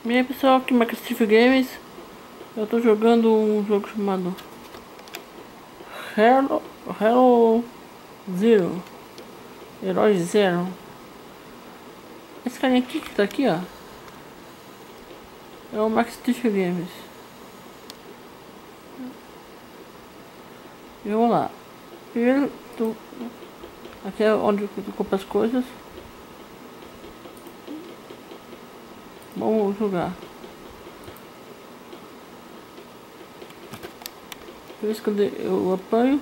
E aí pessoal, aqui Max Steve Games. Eu tô jogando um jogo chamado Hero Zero, Herói Zero. Esse carinha aqui que tá aqui, ó, é o Max Steve Games. E vamos lá. Primeiro, aqui é onde eu compro as coisas. Vamos jogar. Por isso que eu apanho.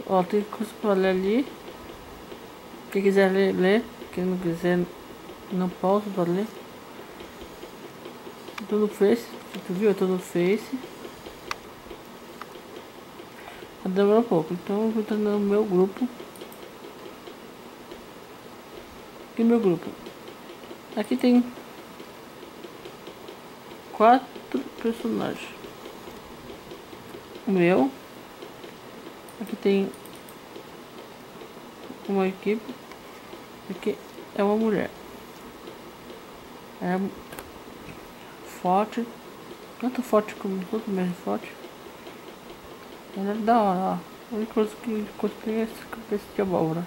Ó, tem coisa pra ler ali. Quem quiser ler, lê. Quem não quiser, não pausa pra ler. Tô no Face, tu viu? Eu tô no Face. Demora um pouco, então eu vou entrar no meu grupo. Aqui meu grupo. Aqui tem 4 personagens. O meu. Aqui tem uma equipe. Aqui é uma mulher. É forte. Tanto forte como todo mesmo forte. Ela é da hora, ó. A única coisa que construí é esse cabeça de abóbora.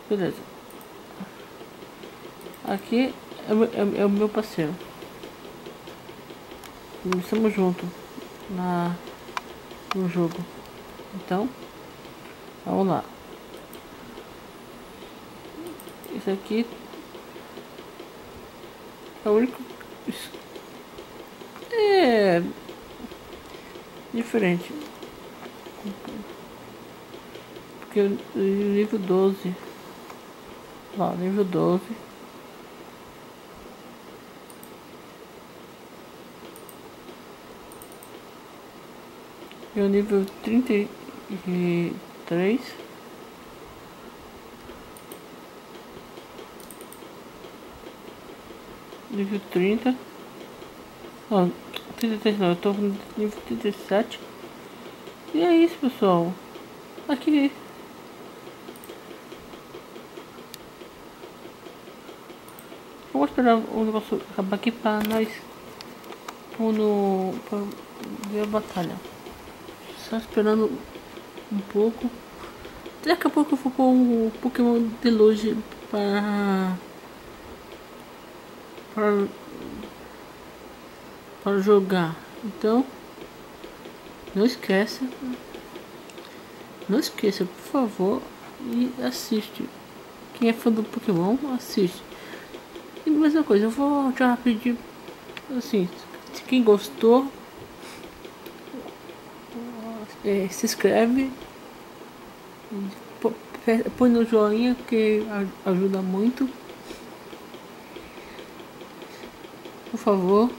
Beleza. Aqui é o meu parceiro. Estamos juntos no jogo. Então, vamos lá. Esse aqui é o único. É diferente. Porque o nível 12. Ó, nível 12. E o nível 33. Nível 30. Ó, 33 não, eu tô no nível 37. E é isso, pessoal. Aqui. Eu vou esperar o negócio acabar aqui pra nós pra ver a batalha. Só esperando um pouco. Daqui a pouco eu vou pôr um Pokémon Deluge para jogar. Então não esqueça, por favor, e assiste. Quem é fã do Pokémon, assiste. E mesma coisa, eu vou já pedir assim, se quem gostou, se inscreve, põe no joinha que ajuda muito, por favor.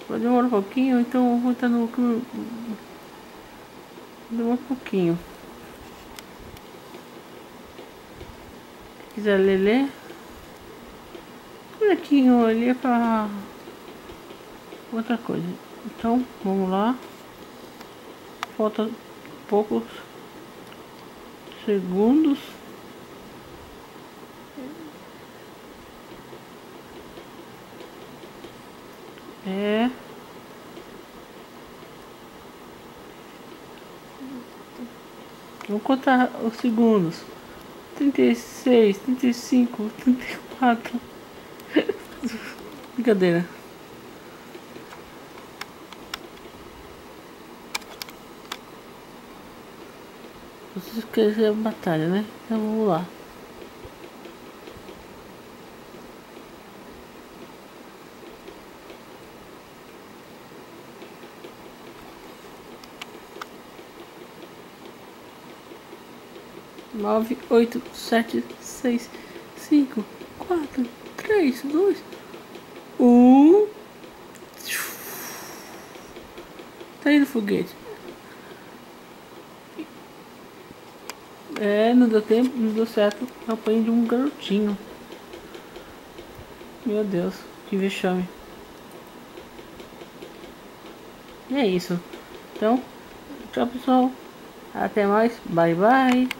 Vai demorar um pouquinho, então eu vou estar no... Demora um pouquinho. Se quiser ler. Bonequinho ali é pra outra coisa. Então, vamos lá. Falta poucos segundos. Vou contar os segundos. 36, 35, 34. Brincadeira. Vocês querem a batalha, né? Então vamos lá. Nove, 8, 7, 6, 5, 4, 3, 2, 1. Tá indo foguete. Não deu tempo, não deu certo. Eu apanhei de um garotinho. Meu Deus, que vexame. E é isso. Então, tchau pessoal. Até mais. Bye bye.